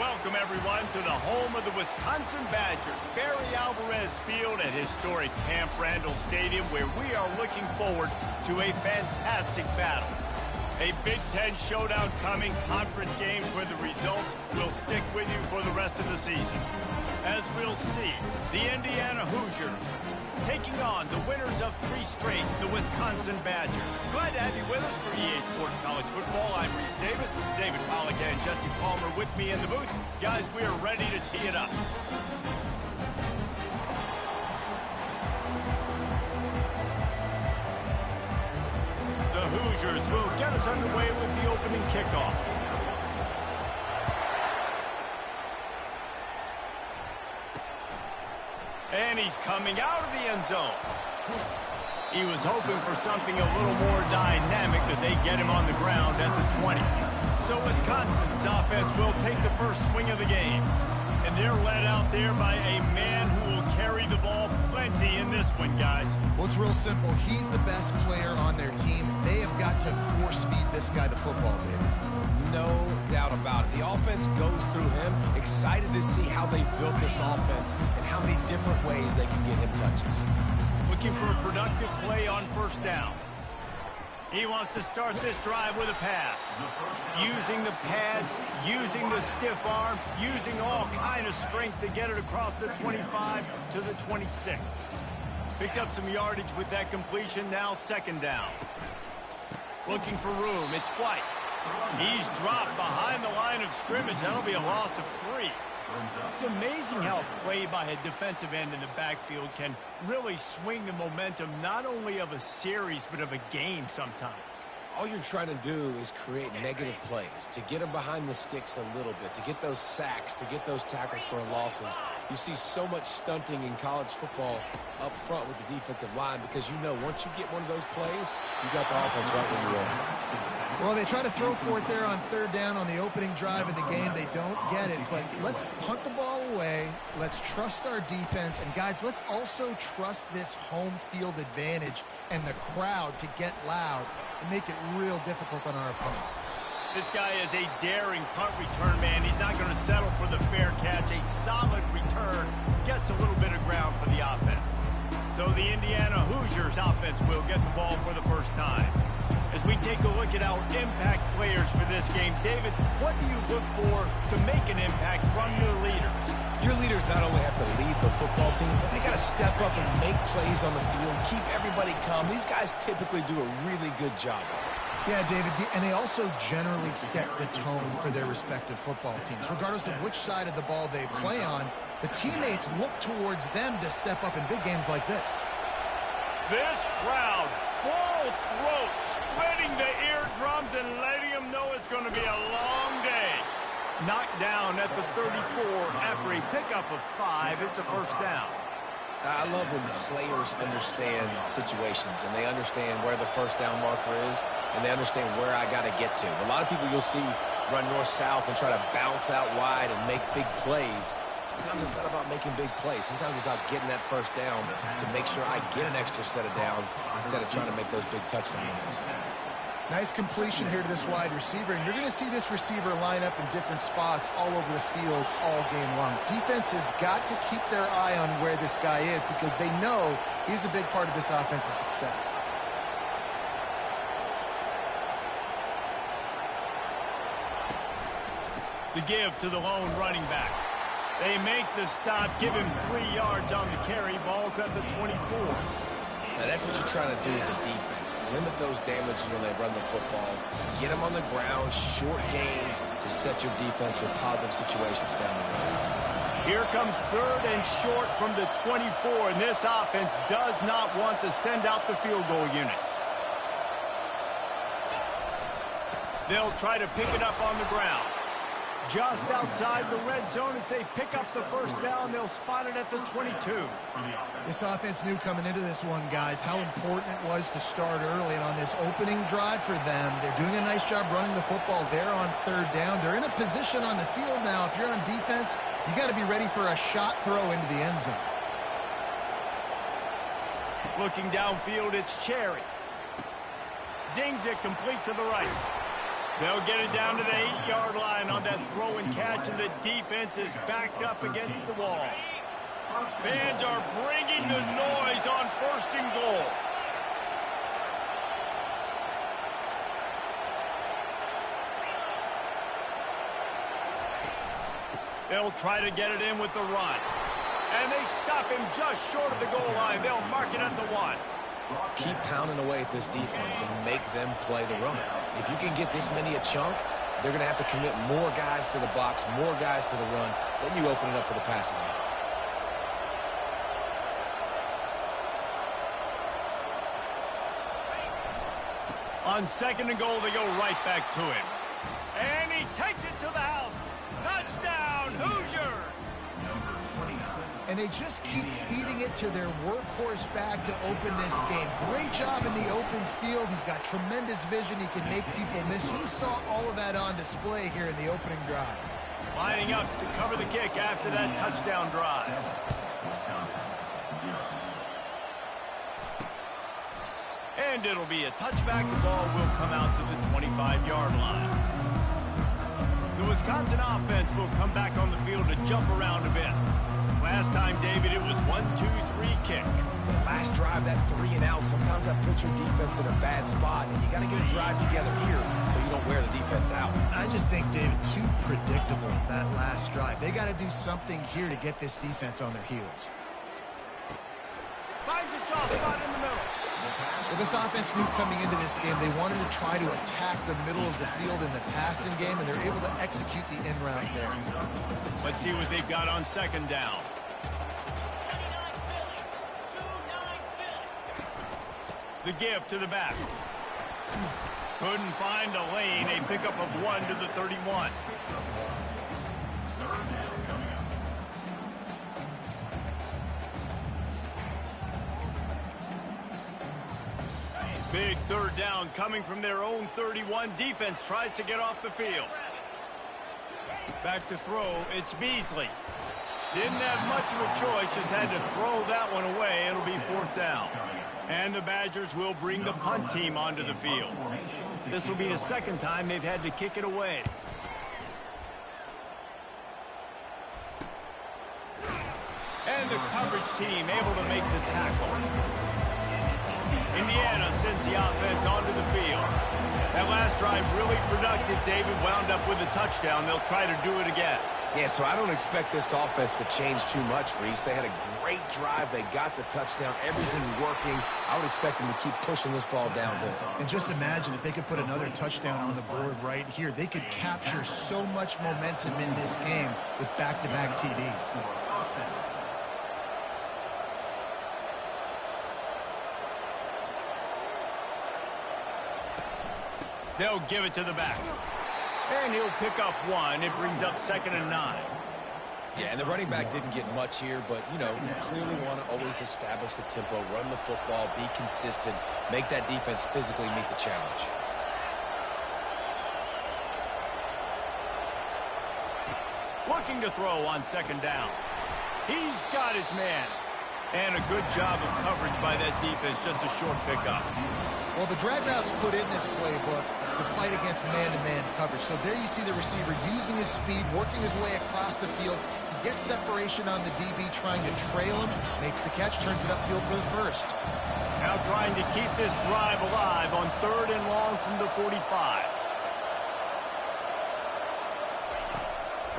Welcome, everyone, to the home of the Wisconsin Badgers, Barry Alvarez Field at historic Camp Randall Stadium, where we are looking forward to a fantastic battle. A Big Ten showdown coming, conference games where the results will stick with you for the rest of the season. As we'll see, the Indiana Hoosiers taking on the winners of 3 straight, the Wisconsin Badgers. Glad to have you with us for EA Sports College Football. I'm Reese Davis, David Pollack and Jesse Palmer with me in the booth. Guys, we are ready to tee it up. The Hoosiers will get us underway with the opening kickoff. And he's coming out of the end zone. He was hoping for something a little more dynamic, but they get him on the ground at the 20. So Wisconsin's offense will take the first swing of the game. And they're led out there by a man who will carry the ball plenty in this one, guys. Well, it's real simple. He's the best player on their team. They have got to force-feed this guy the football, David. No doubt about it. The offense goes through him. Excited to see how they've built this offense and how many different ways they can get him touches. Looking for a productive play on first down. He wants to start this drive with a pass. Using the pads, using the stiff arm, using all kind of strength to get it across the 25 to the 26. Picked up some yardage with that completion, now second down. Looking for room, it's White. He's dropped behind the line of scrimmage. That'll be a loss of 3. It's amazing how play by a defensive end in the backfield can really swing the momentum not only of a series but of a game sometimes. All you're trying to do is create negative plays, to get them behind the sticks a little bit, to get those sacks, to get those tackles for losses. You see so much stunting in college football up front with the defensive line because you know once you get one of those plays, you got the offense right where you want. Well, they try to throw for it there on third down on the opening drive of the game. They don't get it, but let's punt the ball away. Let's trust our defense. And, guys, let's also trust this home field advantage and the crowd to get loud and make it real difficult on our opponent. This guy is a daring punt return man. He's not going to settle for the fair catch. A solid return gets a little bit of ground for the offense. So the Indiana Hoosiers offense will get the ball for the first time. As we take a look at our impact players for this game, David, what do you look for to make an impact from your leaders? Your leaders not only have to lead the football team, but they got to step up and make plays on the field, keep everybody calm. These guys typically do a really good job of it. Yeah, David, and they also generally set the tone for their respective football teams. Regardless of which side of the ball they play on, the teammates look towards them to step up in big games like this. This crowd, full throat, splitting the eardrums and letting them know it's going to be a long day. Knocked down at the 34 after a pickup of 5. It's a first down. I love when players understand situations and they understand where the first down marker is and they understand where I got to get to. A lot of people you'll see run north-south and try to bounce out wide and make big plays. Sometimes it's not about making big plays. Sometimes it's about getting that first down to make sure I get an extra set of downs instead of trying to make those big touchdown runs. Nice completion here to this wide receiver, and you're going to see this receiver line up in different spots all over the field all game long. Defense has got to keep their eye on where this guy is because they know he's a big part of this offense's success. The give to the lone running back. They make the stop, give him 3 yards on the carry. Ball's at the 24. Now that's what you're trying to do as a defense. Limit those damages when they run the football. Get them on the ground, short gains to set your defense for positive situations down the road. Here comes third and short from the 24, and this offense does not want to send out the field goal unit. They'll try to pick it up on the ground. Just outside the red zone as they pick up the first down. They'll spot it at the 22. This offense knew coming into this one, guys, how important it was to start early. And on this opening drive for them, they're doing a nice job running the football there on third down. They're in a position on the field now. If you're on defense, you got to be ready for a shot throw into the end zone. Looking downfield, it's Cherry. Zings it complete to the right. They'll get it down to the 8-yard line on that throw and catch, and the defense is backed up against the wall. Fans are bringing the noise on 1st and goal. They'll try to get it in with the run. And they stop him just short of the goal line. They'll mark it at the 1. Keep pounding away at this defense and make them play the run. If you can get this many a chunk, they're going to have to commit more guys to the box, more guys to the run. Then you open it up for the passing game. On 2nd and goal, they go right back to him. And he takes it to the house. Touchdown, Hoosiers! And they just keep feeding it to their workhorse back to open this game. Great job in the open field. He's got tremendous vision. He can make people miss. You saw all of that on display here in the opening drive. Lining up to cover the kick after that touchdown drive. And it'll be a touchback. The ball will come out to the 25-yard line. The Wisconsin offense will come back on the field to jump around a bit. Last time, David, it was 1-2-3 kick. The last drive, that 3 and out, sometimes that puts your defense in a bad spot, and you got to get a drive together here so you don't wear the defense out. I just think, David, too predictable, that last drive. They got to do something here to get this defense on their heels. Finds a soft spot in the middle. Well, this offense knew coming into this game they wanted to try to attack the middle of the field in the passing game, and they're able to execute the in route there. Let's see what they've got on 2nd down. The give to the back. Couldn't find a lane. A pickup of 1 to the 31. Big 3rd down coming from their own 31. Defense tries to get off the field. Back to throw, it's Beasley. Didn't have much of a choice, just had to throw that one away. It'll be 4th down. And the Badgers will bring the punt team onto the field. This will be the 2nd time they've had to kick it away. And the coverage team able to make the tackle. Indiana sends the offense onto the field. That last drive really productive. David wound up with a touchdown. They'll try to do it again. Yeah, so I don't expect this offense to change too much, Reese. They had a great drive. They got the touchdown. Everything working. I would expect them to keep pushing this ball downhill. And just imagine if they could put another touchdown on the board right here. They could capture so much momentum in this game with back-to-back TDs. They'll give it to the back. And he'll pick up 1. It brings up 2nd and 9. Yeah, and the running back didn't get much here, but, you know, you clearly want to always establish the tempo, run the football, be consistent, make that defense physically meet the challenge. Looking to throw on 2nd down. He's got his man. And a good job of coverage by that defense, just a short pickup. Well, the drag route's put in this playbook to fight against man-to-man coverage. So there you see the receiver using his speed, working his way across the field. He gets separation on the DB trying to trail him, makes the catch, turns it upfield for the 1st. Now trying to keep this drive alive on 3rd and long from the 45.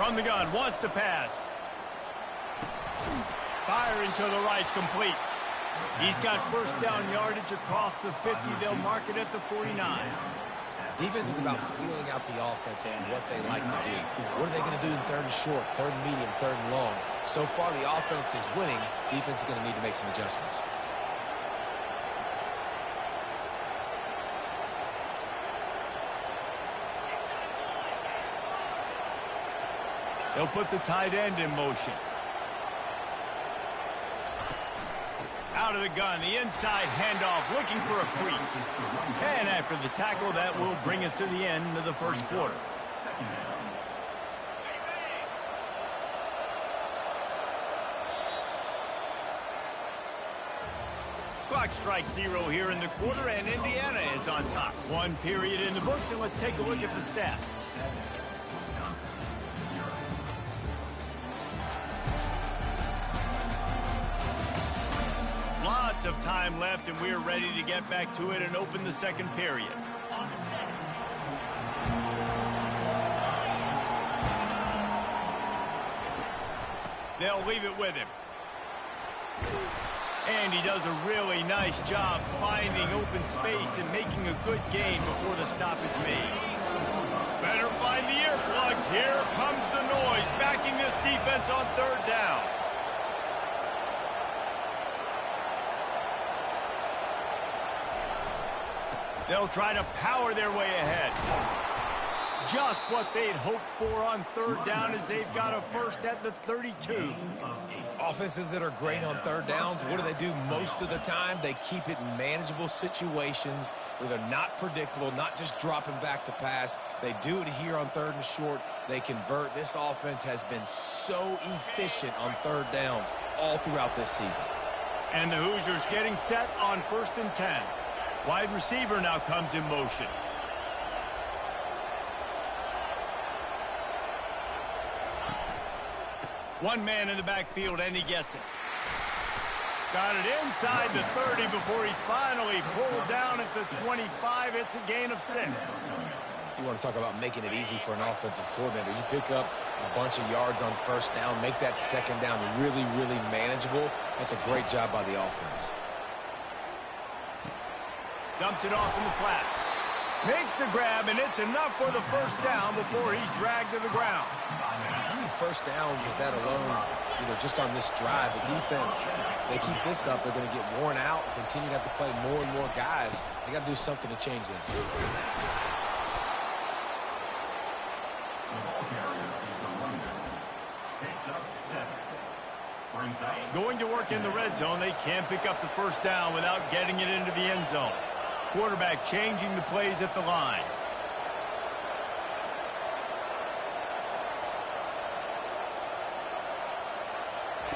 From the gun, wants to pass. Firing to the right, complete. He's got 1st down yardage across the 50. They'll mark it at the 49. Defense is about feeling out the offense and what they like to do. What are they going to do in 3rd and short, 3rd and medium, 3rd and long? So far, the offense is winning. Defense is going to need to make some adjustments. They'll put the tight end in motion. Out of the gun, the inside handoff, looking for a crease. And after the tackle, that will bring us to the end of the 1st quarter. Clock strikes 0 here in the quarter, and Indiana is on top. One period in the books, and let's take a look at the stats. Lots of time left, and we're ready to get back to it and open the second period. They'll leave it with him. And he does a really nice job finding open space and making a good gain before the stop is made. Better find the earplugs. Here comes the noise, backing this defense on third down. They'll try to power their way ahead. Just what they'd hoped for on third down as they've got a first at the 32. Offenses that are great on third downs, what do they do most of the time? They keep it in manageable situations where they're not predictable, not just dropping back to pass. They do it here on third and short. They convert. This offense has been so efficient on third downs all throughout this season. And the Hoosiers getting set on 1st and 10. Wide receiver now comes in motion. One man in the backfield, and he gets it. Got it inside the 30 before he's finally pulled down at the 25. It's a gain of 6. You want to talk about making it easy for an offensive coordinator. You pick up a bunch of yards on first down, make that second down really, really manageable. That's a great job by the offense. Dumps it off in the flats. Makes the grab, and it's enough for the first down before he's dragged to the ground. How many first downs is that alone, just on this drive? The defense, they keep this up, they're going to get worn out, continue to have to play more and more guys. They got to do something to change this. Going to work in the red zone, they can't pick up the first down without getting it into the end zone. Quarterback changing the plays at the line.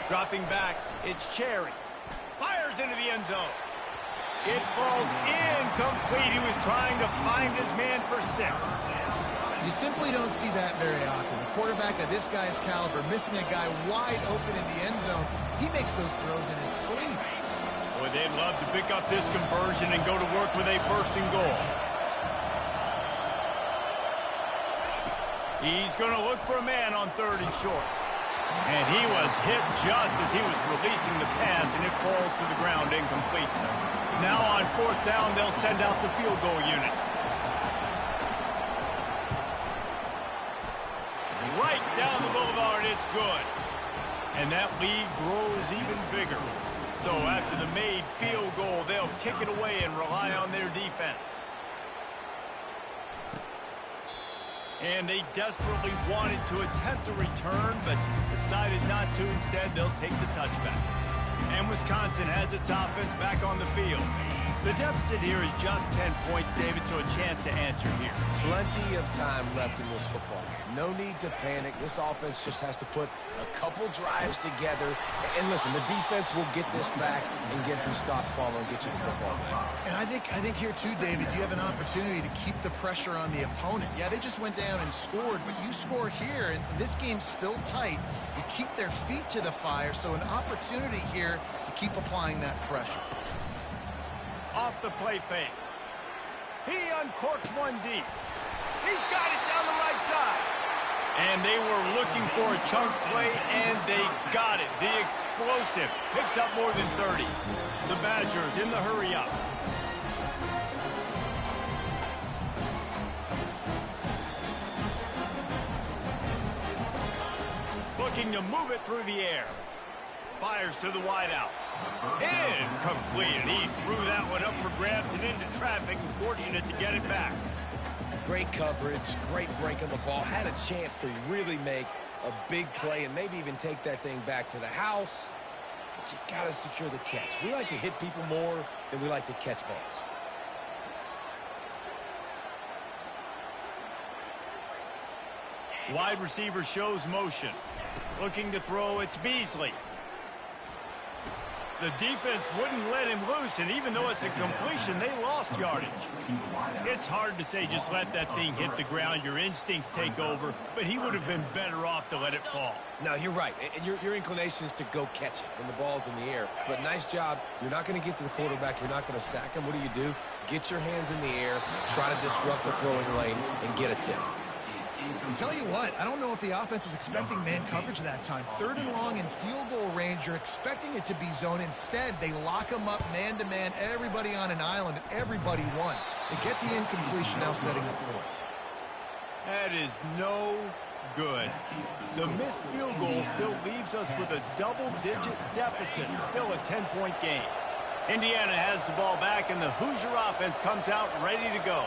Dropping back, it's Cherry. Fires into the end zone. It falls incomplete. He was trying to find his man for 6. You simply don't see that very often. A quarterback of this guy's caliber missing a guy wide open in the end zone. He makes those throws in his sleep. Boy, they'd love to pick up this conversion and go to work with a 1st and goal. He's going to look for a man on 3rd and short. And he was hit just as he was releasing the pass, and it falls to the ground incomplete. Now on 4th down, they'll send out the field goal unit. Right down the boulevard, it's good. And that lead grows even bigger. So after the made field goal, they'll kick it away and rely on their defense. And they desperately wanted to attempt a return, but decided not to. Instead, they'll take the touchback. And Wisconsin has its offense back on the field. The deficit here is just 10 points, David, so a chance to answer here. Plenty of time left in this football game. No need to panic. This offense just has to put a couple drives together. And listen, the defense will get this back and get some stops following and get you the football game. And I think here too, David, you have an opportunity to keep the pressure on the opponent. Yeah, they just went down and scored, but you score here, and this game's still tight. You keep their feet to the fire, so an opportunity here to keep applying that pressure. Off the play fake. He uncorks one deep. He's got it down the right side. And they were looking for a chunk play, and they got it. The explosive picks up more than 30. The Badgers in the hurry up. Looking to move it through the air. Fires to the wideout. Incomplete, and he threw that one up for grabs and into traffic, and fortunate to get it back. Great coverage, great break on the ball. Had a chance to really make a big play and maybe even take that thing back to the house. But you got to secure the catch. We like to hit people more than we like to catch balls. Wide receiver shows motion. Looking to throw, it's Beasley. The defense wouldn't let him loose, and even though it's a completion, they lost yardage. It's hard to say just let that thing hit the ground. Your instincts take over, but he would have been better off to let it fall. No, you're right. And your inclination is to go catch it when the ball's in the air. But nice job. You're not going to get to the quarterback. You're not going to sack him. What do? Get your hands in the air, try to disrupt the throwing lane, and get a tip. I'll tell you what, I don't know if the offense was expecting man coverage that time. 3rd and long in field goal range, you're expecting it to be zone. Instead, they lock them up man-to-man, everybody on an island, and everybody won. They get the incompletion, now setting up 4th. That is no good. The missed field goal still leaves us with a double-digit deficit, still a 10-point game. Indiana has the ball back, and the Hoosier offense comes out ready to go.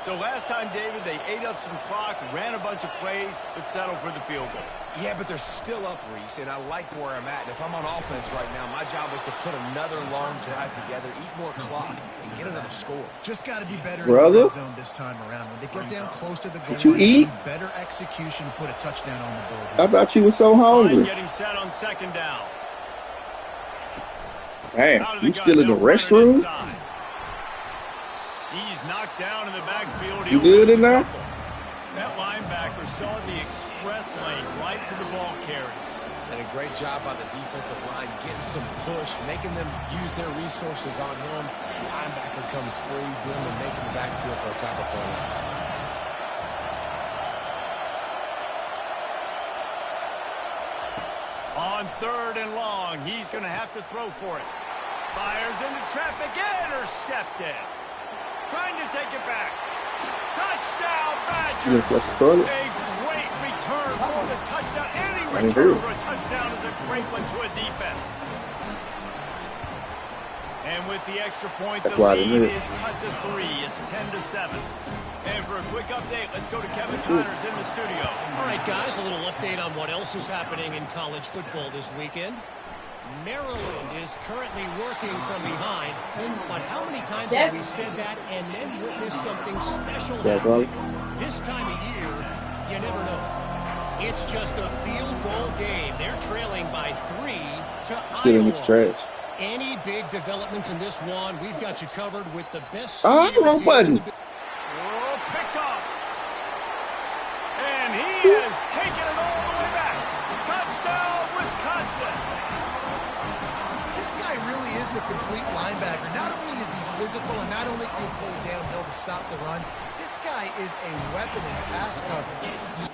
So last time, David, they ate up some clock, ran a bunch of plays, but settled for the field goal. Yeah, but they're still up, Reese, and I like where I'm at. And if I'm on offense right now, my job is to put another long drive together, eat more clock, and get another score. Just got to be better in the red zone this time around. When they get down close to the goal line, better execution to put a touchdown on the board. I thought you were so hungry. Getting set on 2nd down. Damn, you still in the restroom? He's knocked down in the backfield. You good in there? That linebacker saw the express lane right to the ball carrier. And a great job by the defensive line, getting some push, making them use their resources on him. The linebacker comes free, boom, and making the backfield for a tackle for a loss. On 3rd and long, he's going to have to throw for it. Fires into traffic, intercepted. Trying to take it back. Touchdown, Badger. A great return for the touchdown. Any return for a touchdown is a great one to a defense. And with the extra point, the lead is cut to 3. It's 10-7. And for a quick update, let's go to Kevin Connors in the studio. All right, guys, a little update on what else is happening in college football this weekend. Maryland is currently working from behind, but how many times have we said that and then witnessed something special happening? This time of year, you never know. It's just a field goal game. They're trailing by 3 to Iowa. Any big developments in this one, we've got you covered with the best. Wrong button. Picked off. And he has taken it all the way back. Touchdown, Wisconsin. This guy really is the complete linebacker. Not only is he physical and not only can he pull downhill to stop the run, this guy is a weapon in pass coverage.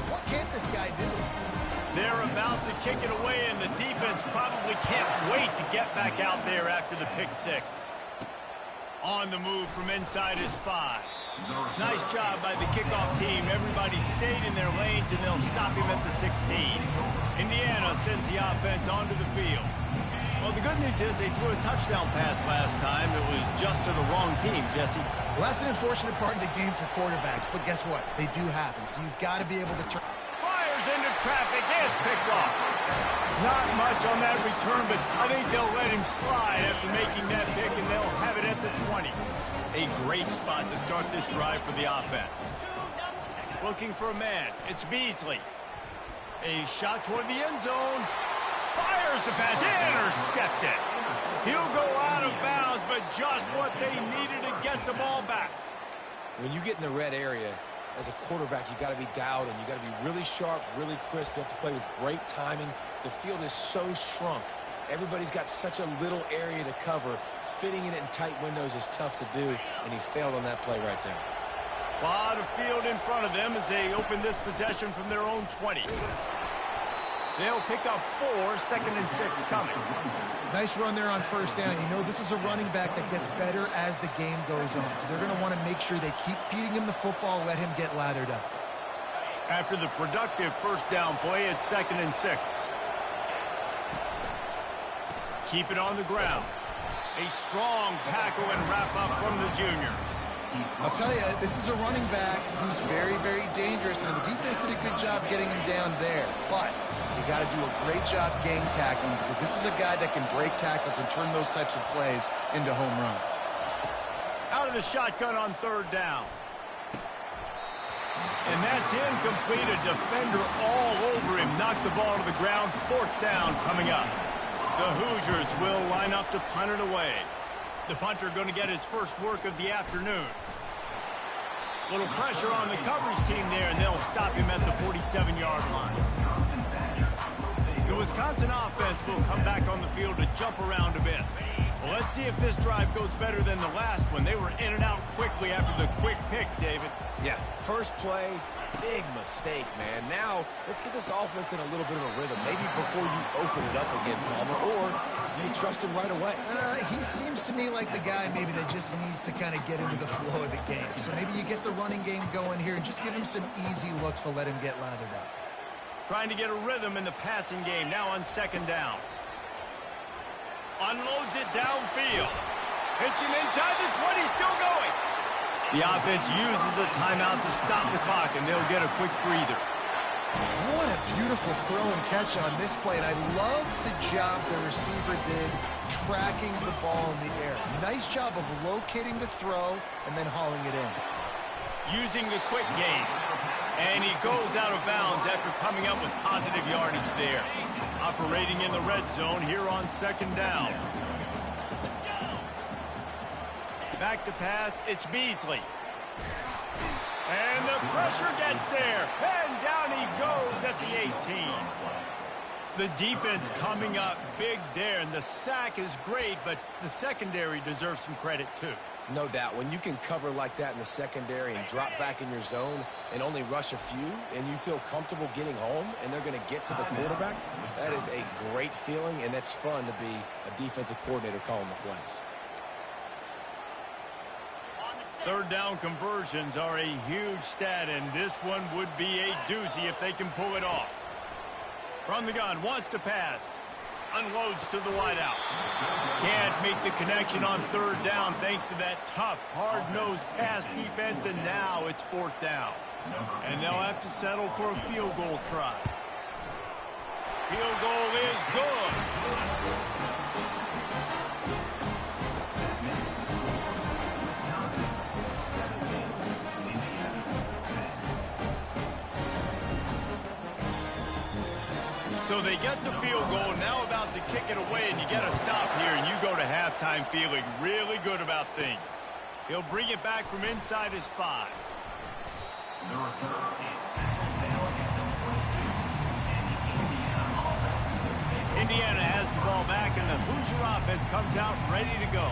What can't this guy do? They're about to kick it away, and the defense probably can't wait to get back out there after the pick 6. On the move from inside his 5. Nice job by the kickoff team. Everybody stayed in their lanes, and they'll stop him at the 16. Indiana sends the offense onto the field. Well, the good news is they threw a touchdown pass last time. It was just to the wrong team, Jesse. Well, that's an unfortunate part of the game for quarterbacks, but guess what? They do happen, so you've got to be able to turn. Fires into traffic, and it's picked off. Not much on that return, but I think they'll let him slide after making that pick, and they'll have it at the 20. A great spot to start this drive for the offense. Looking for a man. It's Beasley. A shot toward the end zone. Fires the pass. Intercepted. He'll go out of bounds, but just what they needed to get the ball back. When you get in the red area, as a quarterback, you got to be dialed in. You got to be really sharp, really crisp. You have to play with great timing. The field is so shrunk. Everybody's got such a little area to cover. Fitting it in tight windows is tough to do, and he failed on that play right there. A lot of field in front of them as they open this possession from their own 20. They'll pick up 4, 2nd and 6 coming. Nice run there on 1st down. You know, this is a running back that gets better as the game goes on. So they're going to want to make sure they keep feeding him the football, let him get lathered up. After the productive 1st down play, it's 2nd and 6. Keep it on the ground. A strong tackle and wrap up from the junior. I'll tell you, this is a running back who's very, very dangerous, and the defense did a good job getting him down there. But you got to do a great job game tackling, because this is a guy that can break tackles and turn those types of plays into home runs. Out of the shotgun on third down. And that's incomplete. A defender all over him. Knocked the ball to the ground. Fourth down coming up. The Hoosiers will line up to punt it away. The punter going to get his first work of the afternoon. Little pressure on the coverage team there, and they'll stop him at the 47-yard line. The Wisconsin offense will come back on the field to jump around a bit. Well, let's see if this drive goes better than the last one. They were in and out quickly after the quick pick, David. Yeah, first play, big mistake, man. Now, let's get this offense in a little bit of a rhythm. Maybe before you open it up again, Palmer, or do you trust him right away? He seems to me like the guy maybe that just needs to kind of get into the flow of the game. So maybe you get the running game going here and just give him some easy looks to let him get lathered up. Trying to get a rhythm in the passing game, now on second down. Unloads it downfield. Hits him inside the 20, still going. The offense uses a timeout to stop the clock, and they'll get a quick breather. What a beautiful throw and catch on this play, and I love the job the receiver did tracking the ball in the air. Nice job of locating the throw and then hauling it in. Using the quick game. And he goes out of bounds after coming up with positive yardage there. Operating in the red zone here on second down. Back to pass, it's Beasley. And the pressure gets there. And down he goes at the 18. The defense coming up big there, and the sack is great, but the secondary deserves some credit too. No doubt. When you can cover like that in the secondary and drop back in your zone and only rush a few, and you feel comfortable getting home and they're going to get to the quarterback, that is a great feeling, and that's fun to be a defensive coordinator calling the plays. Third down conversions are a huge stat, and this one would be a doozy if they can pull it off. From the gun, wants to pass. Unloads to the wideout. Can't make the connection on third down thanks to that tough, hard-nosed pass defense, and now it's fourth down. And they'll have to settle for a field goal try. Field goal is good. So they get the field goal, now about to kick it away, and you get a stop here, and you go to halftime feeling really good about things. He'll bring it back from inside his 5. Indiana has the ball back, and the Hoosier offense comes out ready to go.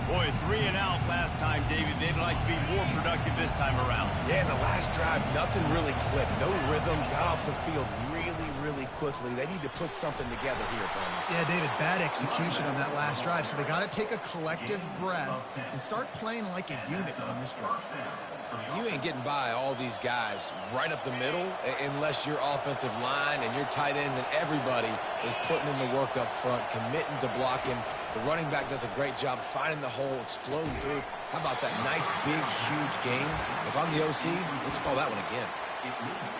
Boy, 3 and out last time, David. They'd like to be more productive this time around. Yeah, in the last drive, nothing really clicked. No rhythm, got off the field really quickly. They need to put something together here, Palmer. Yeah, David, bad execution on that last drive, so they got to take a collective breath and start playing like a unit on this drive. You ain't getting by all these guys right up the middle unless your offensive line and your tight ends and everybody is putting in the work up front, committing to blocking. The running back does a great job finding the hole, exploding through. How about that nice, big, huge game? If I'm the OC, let's call that one again.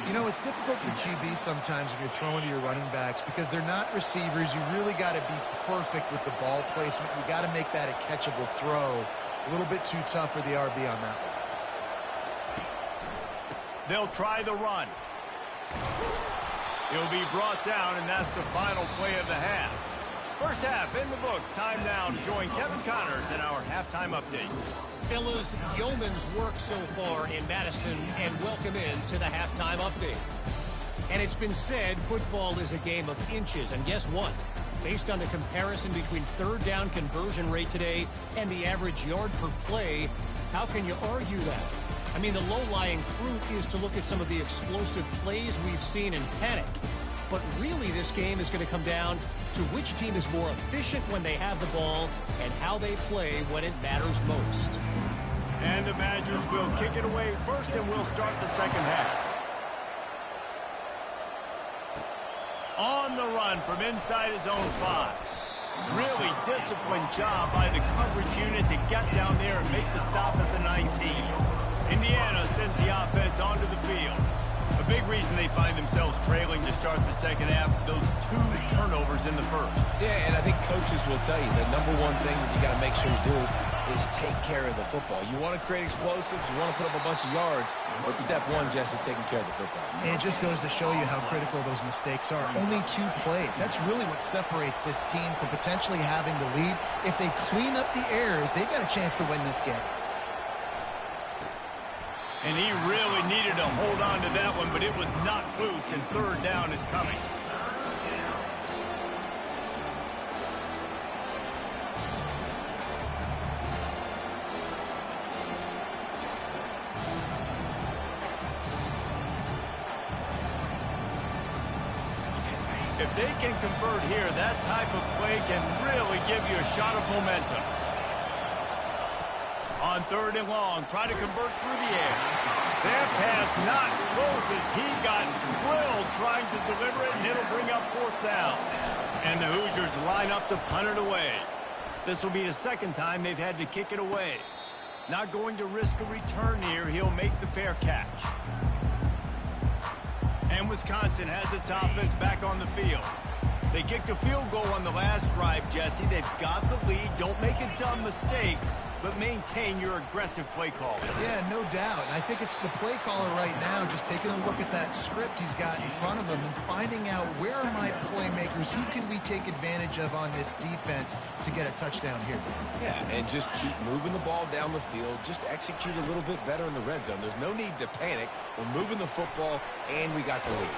You know, it's difficult for QB sometimes when you're throwing to your running backs because they're not receivers. You really got to be perfect with the ball placement. You got to make that a catchable throw. A little bit too tough for the RB on that one. They'll try the run. He'll be brought down, and that's the final play of the half. First half in the books. Time now to join Kevin Connors in our halftime update. Fellas, yeoman's work so far in Madison, and welcome in to the halftime update. And it's been said football is a game of inches, and guess what? Based on the comparison between third down conversion rate today and the average yard per play, how can you argue that? I mean, the low-lying fruit is to look at some of the explosive plays we've seen in panic. But really, this game is going to come down to which team is more efficient when they have the ball and how they play when it matters most. And the Badgers will kick it away first, and we'll start the second half. On the run from inside his own 5. Really disciplined job by the coverage unit to get down there and make the stop at the 19. Indiana sends the offense onto the field. A big reason they find themselves trailing to start the second half, those 2 turnovers in the first. Yeah, and I think coaches will tell you the number one thing that you got to make sure you do is take care of the football. You want to create explosives, you want to put up a bunch of yards, but step one, Jesse, taking care of the football. And it just goes to show you how critical those mistakes are. Only 2 plays. That's really what separates this team from potentially having the lead. If they clean up the errors, they've got a chance to win this game. And he really needed to hold on to that one, but it was not loose, and third down is coming. If they can convert here, that type of play can really give you a shot of momentum. On 3rd and long, try to convert through the air. That pass not close as he got drilled trying to deliver it, and it'll bring up 4th down. And the Hoosiers line up to punt it away. This will be the 2nd time they've had to kick it away. Not going to risk a return here. He'll make the fair catch. And Wisconsin has its offense back on the field. They kicked a field goal on the last drive, Jesse. They've got the lead. Don't make a dumb mistake, but maintain your aggressive play call. Yeah, no doubt. And I think it's the play caller right now just taking a look at that script he's got in front of him and finding out where are my playmakers, who can we take advantage of on this defense to get a touchdown here. Yeah, and just keep moving the ball down the field. Just execute a little bit better in the red zone. There's no need to panic. We're moving the football, and we got the lead.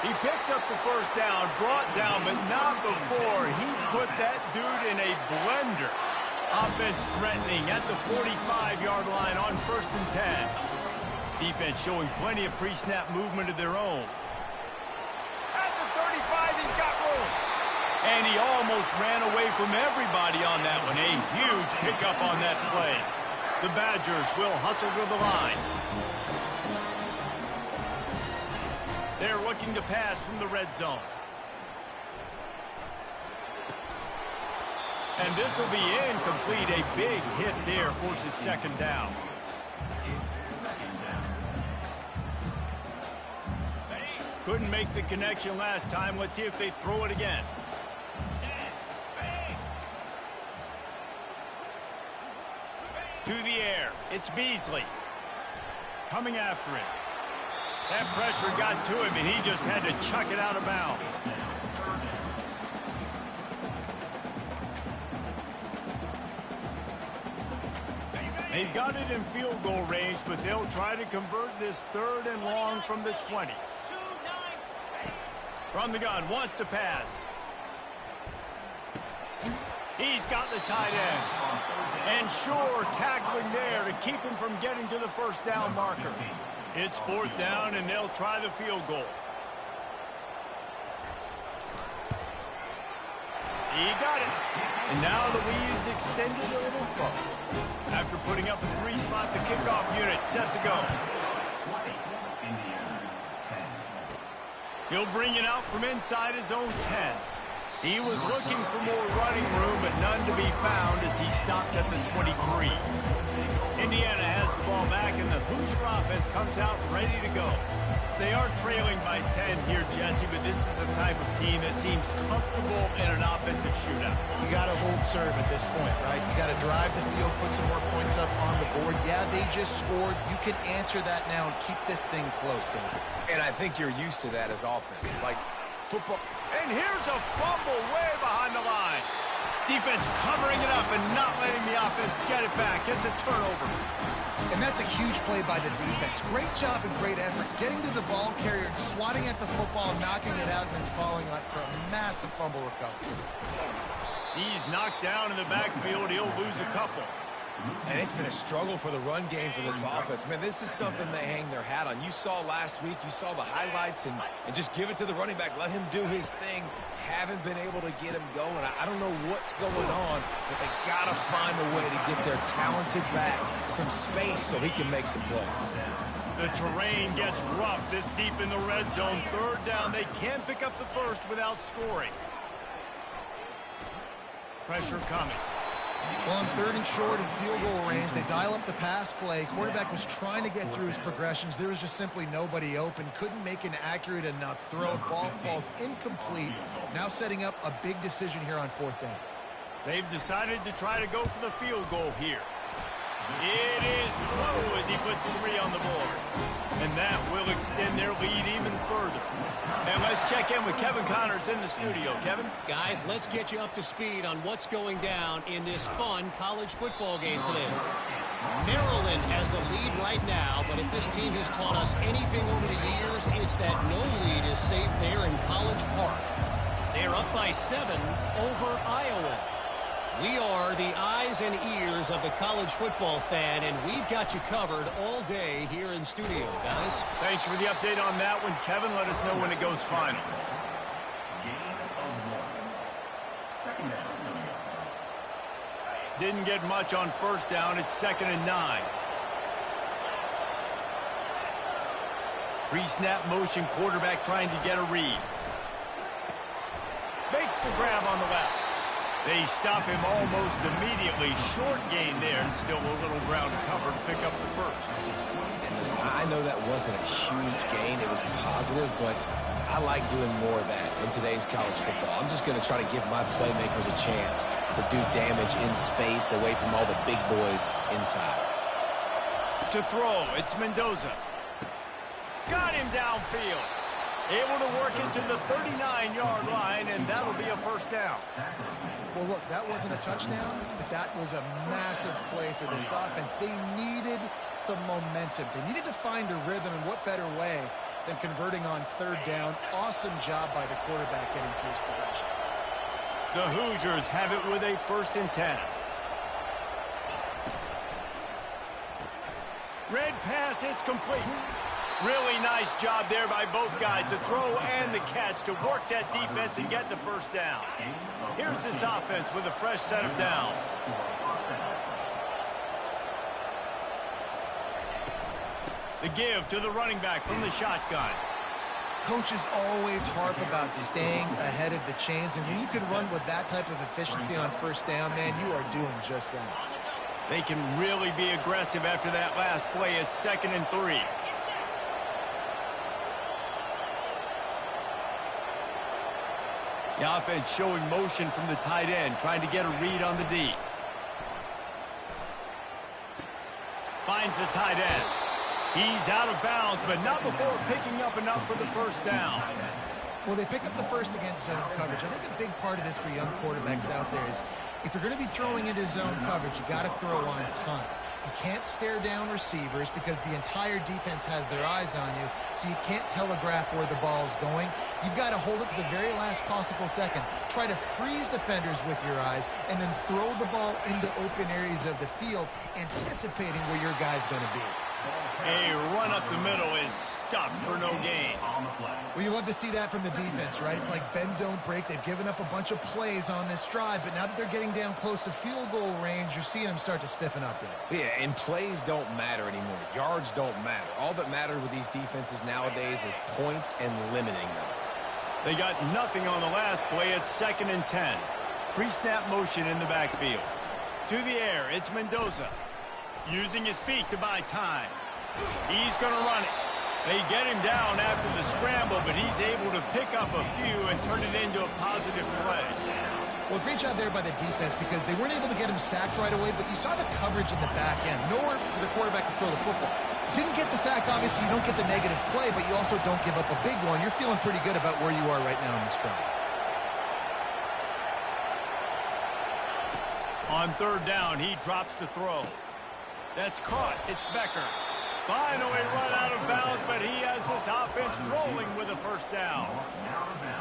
He picks up the 1st down, brought down, but not before he put that dude in a blender. Offense threatening at the 45-yard line on 1st and 10. Defense showing plenty of pre-snap movement of their own. At the 35, he's got room. And he almost ran away from everybody on that one. A huge pickup on that play. The Badgers will hustle to the line. They're looking to pass from the red zone. And this will be incomplete. A big hit there forces 2nd down. Couldn't make the connection last time. Let's see if they throw it again. To the air. It's Beasley. Coming after him. That pressure got to him, and he just had to chuck it out of bounds. They've got it in field goal range, but they'll try to convert this 3rd and long from the 20. From the gun, wants to pass. He's got the tight end. And Shore tackling there to keep him from getting to the 1st down marker. It's 4th down, and they'll try the field goal. He got it. And now the lead is extended a little further. After putting up a 3-spot, the kickoff unit set to go. He'll bring it out from inside his own 10. He was looking for more running room, but none to be found as he stopped at the 23. Indiana has the ball back, and the Hoosier offense comes out ready to go. They are trailing by 10 here, Jesse, but this is a type of team that seems comfortable in an offensive shootout. You got to hold serve at this point, right? You got to drive the field, put some more points up on the board. Yeah, they just scored. You can answer that now and keep this thing close, David. And I think you're used to that as offense. Like football. And here's a fumble way behind the line. Defense covering it up and not letting the offense get it back. It's a turnover. And that's a huge play by the defense. Great job and great effort getting to the ball carrier and swatting at the football, knocking it out, and then falling on for a massive fumble recovery. He's knocked down in the backfield. He'll lose a couple. And it's been a struggle for the run game for this offense. Man, this is something they hang their hat on. You saw last week, you saw the highlights, and just give it to the running back. Let him do his thing. Haven't been able to get him going. I don't know what's going on, but they got to find a way to get their talented back some space so he can make some plays. The terrain gets rough this deep in the red zone. 3rd down, they can't pick up the first without scoring. Pressure coming. Well, on 3rd and short and field goal range, they dial up the pass play. Quarterback was trying to get through his progressions. There was just simply nobody open. Couldn't make an accurate enough throw. Ball falls incomplete. Now setting up a big decision here on 4th down. They've decided to try to go for the field goal here. It is true as he puts 3 on the board. And that will extend their lead even further. And let's check in with Kevin Connors in the studio. Kevin? Guys, let's get you up to speed on what's going down in this fun college football game today. Maryland has the lead right now, but if this team has taught us anything over the years, it's that no lead is safe there in College Park. They're up by 7 over Iowa. We are the eyes and ears of the college football fan, and we've got you covered all day here in studio, guys. Thanks for the update on that one, Kevin. Let us know when it goes final. Didn't get much on first down. It's 2nd and 9. Pre-snap motion, quarterback trying to get a read. Makes the grab on the left. They stop him almost immediately. Short gain there, and still a little ground to cover to pick up the first. And listen, I know that wasn't a huge gain. It was positive, but I like doing more of that in today's college football. I'm just going to try to give my playmakers a chance to do damage in space away from all the big boys inside. To throw, it's Mendoza. Got him downfield. Able to work it to the 39-yard line, and that'll be a first down. Well, look, that wasn't a touchdown, but that was a massive play for this offense. They needed some momentum. They needed to find a rhythm, and what better way than converting on 3rd down. Awesome job by the quarterback getting through his progression. The Hoosiers have it with a 1st and 10. Red pass, it's complete. Really nice job there by both guys, the throw and the catch, to work that defense and get the first down. Here's this offense with a fresh set of downs. The give to the running back from the shotgun. Coaches always harp about staying ahead of the chains, and when you can run with that type of efficiency on 1st down, man, you are doing just that. They can really be aggressive after that last play. It's 2nd and 3. The offense showing motion from the tight end, trying to get a read on the D. Finds the tight end. He's out of bounds, but not before picking up enough for the first down. Well, they pick up the first against zone coverage. I think a big part of this for young quarterbacks out there is if you're going to be throwing into zone coverage, you got to throw on time. You can't stare down receivers because the entire defense has their eyes on you, so you can't telegraph where the ball's going. You've got to hold it to the very last possible second. Try to freeze defenders with your eyes and then throw the ball into open areas of the field, anticipating where your guy's going to be. A run up the middle is stuffed for no gain. Well, you love to see that from the defense, right? It's like bend, don't break. They've given up a bunch of plays on this drive, but now that they're getting down close to field goal range, you're seeing them start to stiffen up there. Yeah, and plays don't matter anymore. Yards don't matter. All that matters with these defenses nowadays is points and limiting them. They got nothing on the last play. It's 2nd and 10. Pre-snap motion in the backfield. To the air, it's Mendoza. Using his feet to buy time. He's going to run it. They get him down after the scramble, but he's able to pick up a few and turn it into a positive play. Well, great job there by the defense because they weren't able to get him sacked right away, but you saw the coverage in the back end. Nowhere for the quarterback to throw the football. Didn't get the sack, obviously you don't get the negative play, but you also don't give up a big one. You're feeling pretty good about where you are right now in this drive. On 3rd down, he drops to throw. That's caught. It's Becker. Finally run out of bounds, but he has this offense rolling with a first down.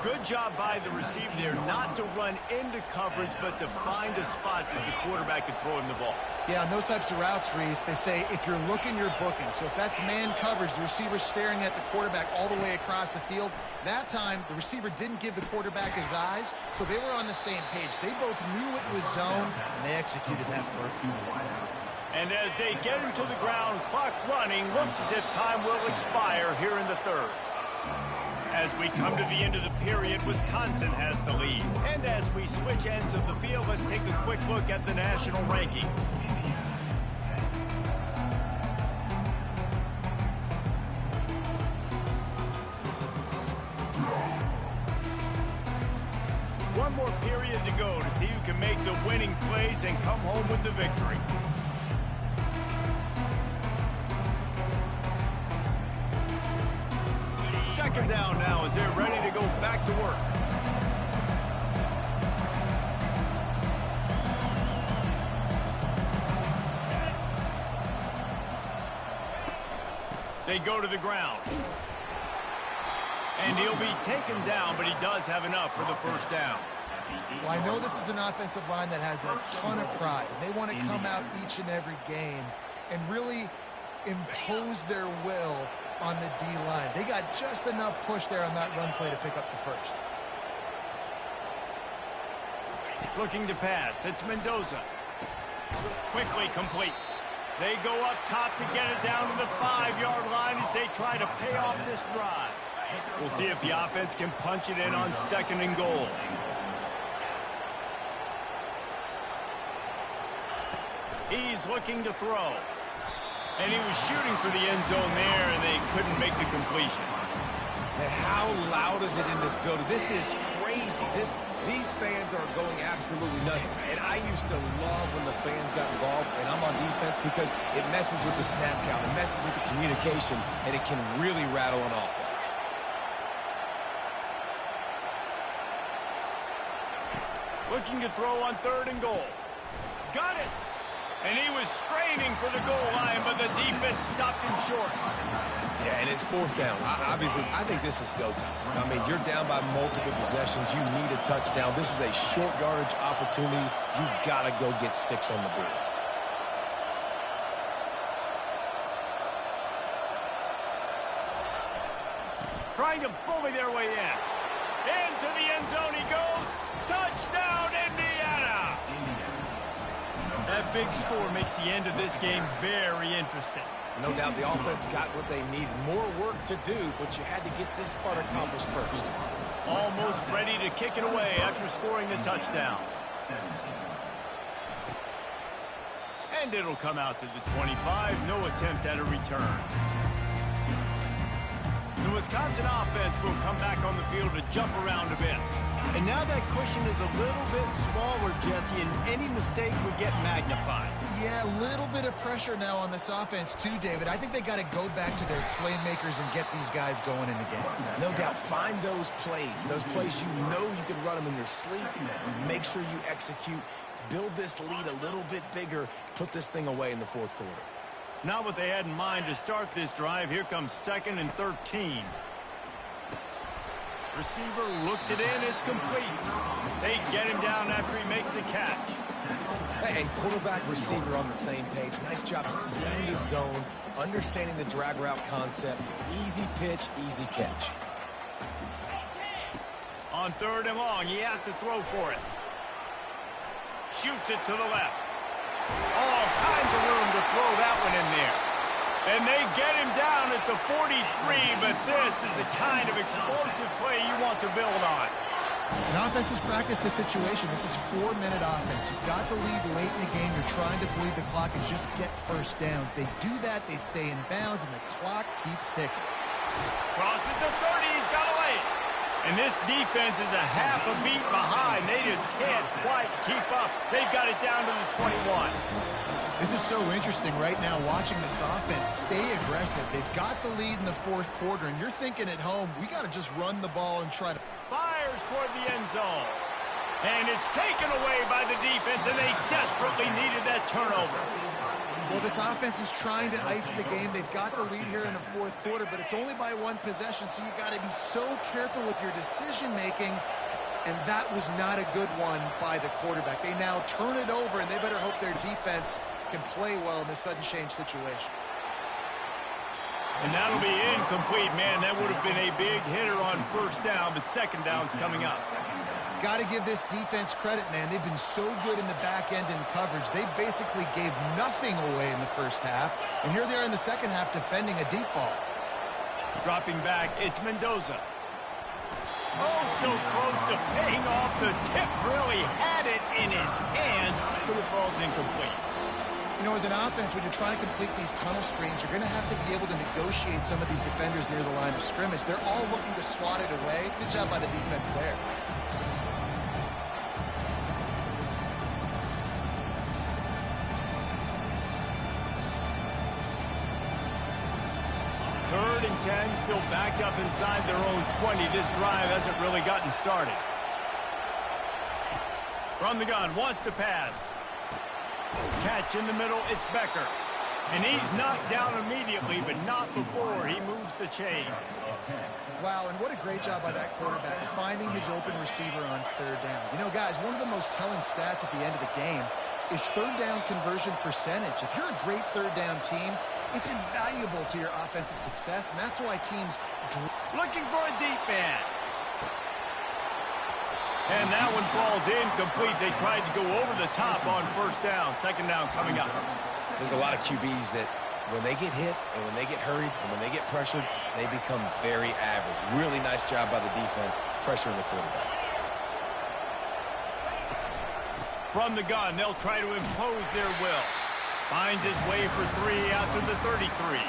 Good job by the receiver there not to run into coverage, but to find a spot that the quarterback could throw him the ball. Yeah, on those types of routes, Reese, they say if you're looking, you're booking. So if that's man coverage, the receiver's staring at the quarterback all the way across the field. That time, the receiver didn't give the quarterback his eyes, so they were on the same page. They both knew it was zone, and they executed that perfectly. And as they get him to the ground, clock running, looks as if time will expire here in the 3rd. As we come to the end of the period, Wisconsin has the lead. And as we switch ends of the field, let's take a quick look at the national rankings. one more period to go to see who can make the winning plays and come home with the victory. Second down now as they're ready to go back to work. They go to the ground. And he'll be taken down, but he does have enough for the first down. Well, I know this is an offensive line that has a ton of pride. They want to come out each and every game and really impose their will on the D-line. They got just enough push there on that run play to pick up the first. Looking to pass. It's Mendoza. Quickly complete. They go up top to get it down to the 5-yard line as they try to pay off this drive. We'll see if the offense can punch it in on 2nd and goal. He's looking to throw. And he was shooting for the end zone there, and they couldn't make the completion. And how loud is it in this building? This is crazy. These fans are going absolutely nuts. And I used to love when the fans got involved, and I'm on defense because it messes with the snap count. It messes with the communication, and it can really rattle an offense. Looking to throw on 3rd and goal. Got it! And he was straining for the goal line, but the defense stopped him short. Yeah, and it's 4th down. Obviously, I think this is go time. I mean, you're down by multiple possessions. You need a touchdown. This is a short yardage opportunity. You got to go get 6 on the board. Trying to bully their way in. Into the end zone he goes. Touchdown, Indiana! That big score makes the end of this game very interesting. No doubt the offense got what they needed. More work to do, but you had to get this part accomplished first. Almost ready to kick it away after scoring the touchdown. And it'll come out to the 25. No attempt at a return. The Wisconsin offense will come back on the field to jump around a bit. And now that cushion is a little bit smaller, Jesse, and any mistake would get magnified. Yeah, a little bit of pressure now on this offense too, David. I think they got to go back to their playmakers and get these guys going in the game. No doubt. Find those plays you know you can run them in your sleep. You make sure you execute. Build this lead a little bit bigger. Put this thing away in the 4th quarter. Not what they had in mind to start this drive. Here comes 2nd and 13. Receiver looks it in. It's complete. They get him down after he makes the catch. And quarterback, receiver on the same page. Nice job seeing the zone, understanding the drag route concept. Easy pitch, easy catch. On 3rd and long, he has to throw for it. Shoots it to the left. All kinds of room to throw that one in there. And they get him down at the 43, but this is the kind of explosive play you want to build on. An offense has practiced the situation. This is 4-minute offense. You've got the lead late in the game. You're trying to bleed the clock and just get first downs. They do that, they stay in bounds, and the clock keeps ticking. Crosses the 30, he's got away. And this defense is a half a beat behind. They just can't quite keep up. They've got it down to the 21. This is so interesting right now watching this offense stay aggressive. They've got the lead in the 4th quarter, and you're thinking at home, we got to just run the ball and try to... Fires toward the end zone. And it's taken away by the defense, and they desperately needed that turnover. Well, this offense is trying to ice the game. They've got the lead here in the 4th quarter, but it's only by 1 possession, so you got to be so careful with your decision-making. And that was not a good one by the quarterback. They now turn it over, and they better hope their defense can play well in this sudden change situation. And that'll be incomplete, man. That would have been a big hitter on 1st down, but 2nd down's coming up. Got to give this defense credit, man. They've been so good in the back end in coverage. They basically gave nothing away in the 1st half, and here they are in the 2nd half defending a deep ball. Dropping back, it's Mendoza. Oh, so close to paying off the tip drill. He had it in his hands, but it falls incomplete. You know, as an offense, when you try and complete these tunnel screens, you're going to have to be able to negotiate some of these defenders near the line of scrimmage. They're all looking to swat it away. Good job by the defense there. and 10, still backed up inside their own 20. This drive hasn't really gotten started. From the gun, wants to pass. Catch in the middle, it's Becker. And he's knocked down immediately, but not before he moves the chains. Wow, and what a great job by that quarterback finding his open receiver on third down. You know, guys, one of the most telling stats at the end of the game is third down conversion percentage. If you're a great third down team, it's invaluable to your offensive success, and that's why teams... Looking for a deep man. And that one falls incomplete. They tried to go over the top on first down. Second down coming up. There's a lot of QBs that when they get hit and when they get hurried and when they get pressured, they become very average. Really nice job by the defense pressuring the quarterback. From the gun, they'll try to impose their will. Finds his way for 3 out to the 33.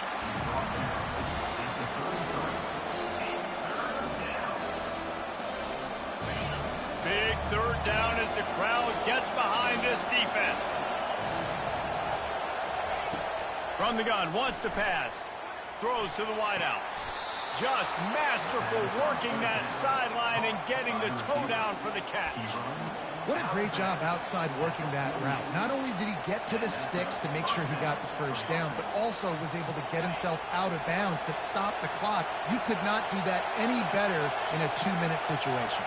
Big third down as the crowd gets behind this defense. From the gun, wants to pass. Throws to the wideout. Just masterful working that sideline and getting the toe down for the catch. What a great job outside working that route. Not only did he get to the sticks to make sure he got the first down, but also was able to get himself out of bounds to stop the clock. You could not do that any better in a 2-minute situation.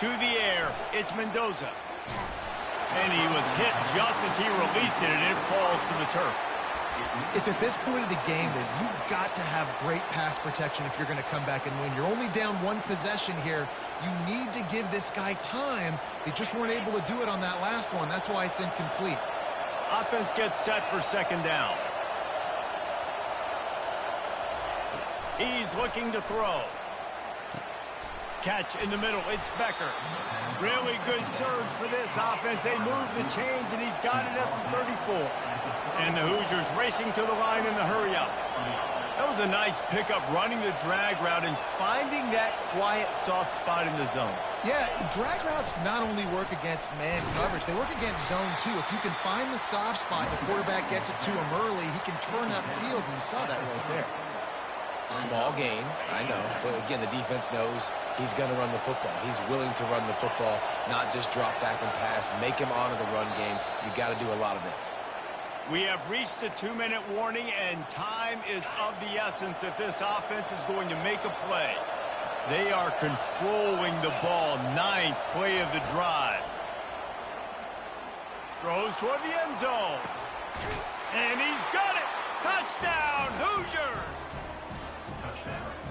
To the air, it's Mendoza. And he was hit just as he released it, and it falls to the turf. It's at this point of the game where you've got to have great pass protection if you're going to come back and win. You're only down 1 possession here. You need to give this guy time. They just weren't able to do it on that last one. That's why it's incomplete. Offense gets set for second down. He's looking to throw. Catch in the middle, it's Becker. Really good surge for this offense. They move the chains, and he's got it at the 34. And the Hoosiers racing to the line in the hurry-up. That was a nice pickup, running the drag route and finding that quiet, soft spot in the zone. Yeah, drag routes not only work against man coverage, they work against zone too. If you can find the soft spot, the quarterback gets it to him early, he can turn upfield, and you saw that right there. Small gain, I know, but again, the defense knows he's going to run the football. He's willing to run the football, not just drop back and pass. Make him honor the run game. You got to do a lot of this. We have reached the 2-minute warning, and time is of the essence if this offense is going to make a play. They are controlling the ball. 9th play of the drive. Throws toward the end zone. And he's got it. Touchdown, Hoosiers!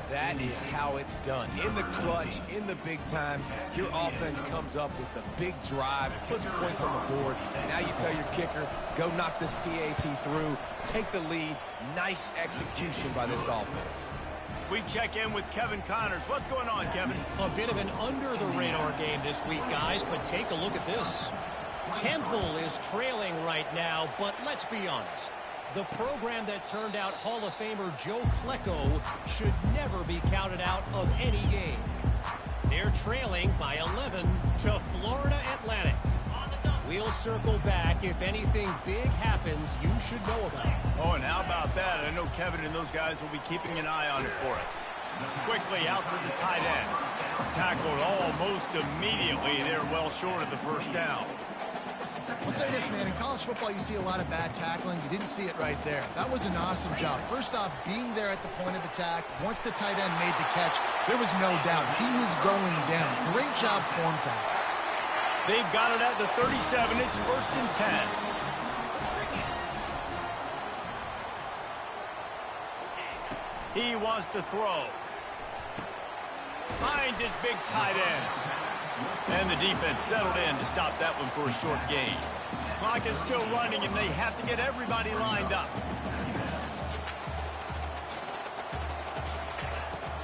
That is how it's done. In the clutch, in the big time, your offense comes up with the big drive, puts points on the board. Now you tell your kicker, go knock this PAT through, take the lead. Nice execution by this offense. We check in with Kevin Connors. What's going on, Kevin? A bit of an under-the-radar game this week, guys, but take a look at this. Temple is trailing right now, but let's be honest. The program that turned out Hall of Famer Joe Klecko should never be counted out of any game. They're trailing by 11 to Florida Atlantic. We'll circle back if anything big happens you should know about. Oh, and how about that? I know Kevin and those guys will be keeping an eye on it for us. Quickly out to the tight end. Tackled almost immediately. They're well short of the first down. I'll say this, man. In college football, you see a lot of bad tackling. You didn't see it right there. That was an awesome job. First off, being there at the point of attack. Once the tight end made the catch, there was no doubt he was going down. Great job form tackle. They've got it at the 37. It's 1st and 10. He wants to throw. Finds his big tight end. And the defense settled in to stop that one for a short gain. Clock is still running, and they have to get everybody lined up.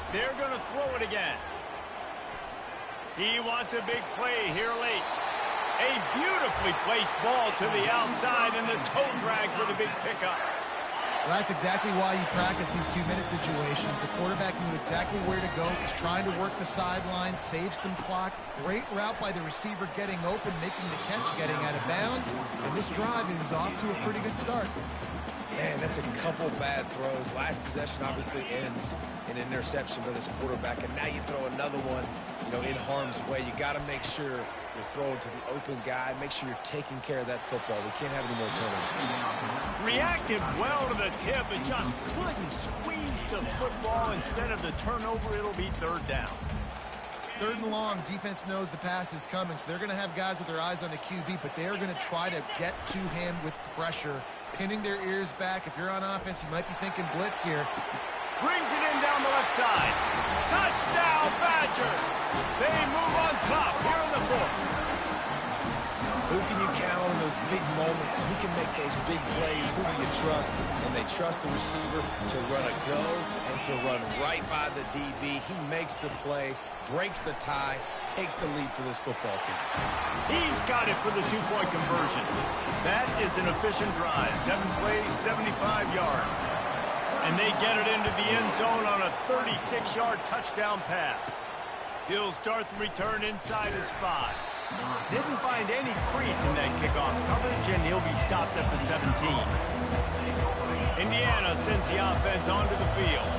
They're going to throw it again. He wants a big play here late. A beautifully placed ball to the outside, and the toe drag for the big pickup. Well, that's exactly why you practice these 2-minute situations. The quarterback knew exactly where to go. He's trying to work the sideline, save some clock. Great route by the receiver getting open, making the catch, getting out of bounds. And this drive is off to a pretty good start. Man, that's a couple bad throws. Last possession obviously ends in an interception by this quarterback, and now you throw another one, in harm's way. You got to make sure you're throwing to the open guy. Make sure you're taking care of that football. We can't have any more turnovers. Reacted well to the tip, but just couldn't squeeze the football. Instead of the turnover, it'll be third down. 3rd and long, defense knows the pass is coming, so they're going to have guys with their eyes on the QB, but they are going to try to get to him with pressure, pinning their ears back. If you're on offense, you might be thinking blitz here. Brings it in down the left side. Touchdown, Badger! They move on top here in the 4th. Who can you count on those big moments? Who can make those big plays? Who do you trust? And they trust the receiver to run a go and to run right by the DB. He makes the play, breaks the tie, takes the lead for this football team. He's got it for the 2-point conversion. That is an efficient drive. 7 plays, 75 yards. And they get it into the end zone on a 36-yard touchdown pass. He'll start the return inside his 5. Didn't find any crease in that kickoff coverage, and he'll be stopped at the 17. Indiana sends the offense onto the field.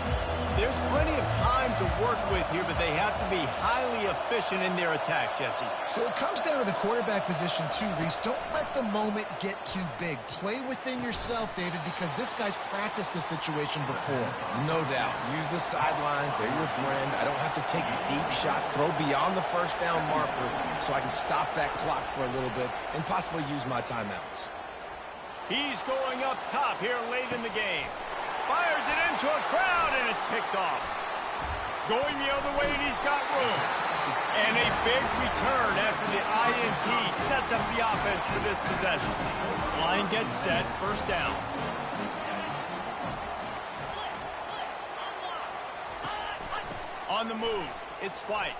There's plenty of time to work with here, but they have to be highly efficient in their attack, Jesse. So it comes down to the quarterback position too, Reese. Don't let the moment get too big. Play within yourself, David, because this guy's practiced this situation before. No doubt. Use the sidelines. They're your friend. I don't have to take deep shots. Throw beyond the first down marker so I can stop that clock for a little bit and possibly use my timeouts. He's going up top here late in the game. Fires it into a crowd, and it's picked off. Going the other way, and he's got room. And a big return after the INT sets up the offense for this possession. Line gets set, first down. On the move, it's White.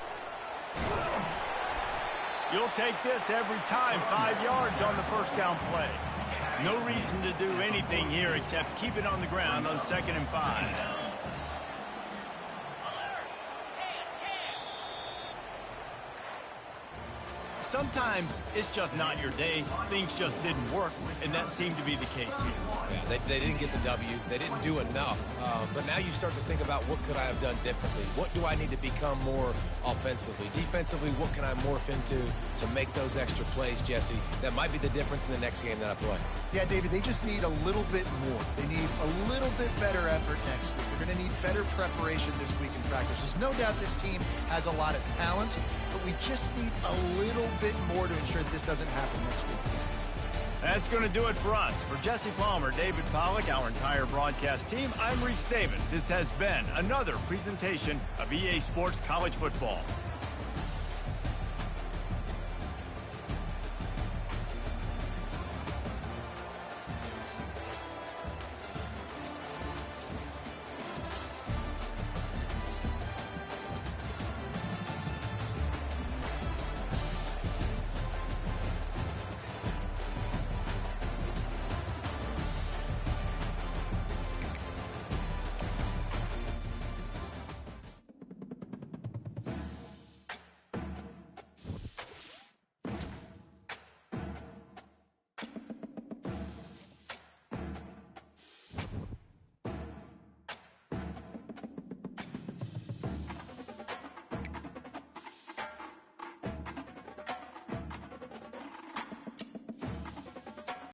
You'll take this every time, 5 yards on the first down play. No reason to do anything here except keep it on the ground on 2nd and 5. Sometimes it's just not your day. Things just didn't work, and that seemed to be the case here. Yeah, they didn't get the W. They didn't do enough. But now you start to think about what could I have done differently? What do I need to become more offensively? Defensively, what can I morph into to make those extra plays, Jesse? That might be the difference in the next game that I play. Yeah, David, they just need a little bit more. They need a little bit better effort next week. They're going to need better preparation this week in practice. There's no doubt this team has a lot of talent, but we just need a little bit more to ensure that this doesn't happen next week. That's going to do it for us. For Jesse Palmer, David Pollack, our entire broadcast team, I'm Reese Davis. This has been another presentation of EA Sports College Football.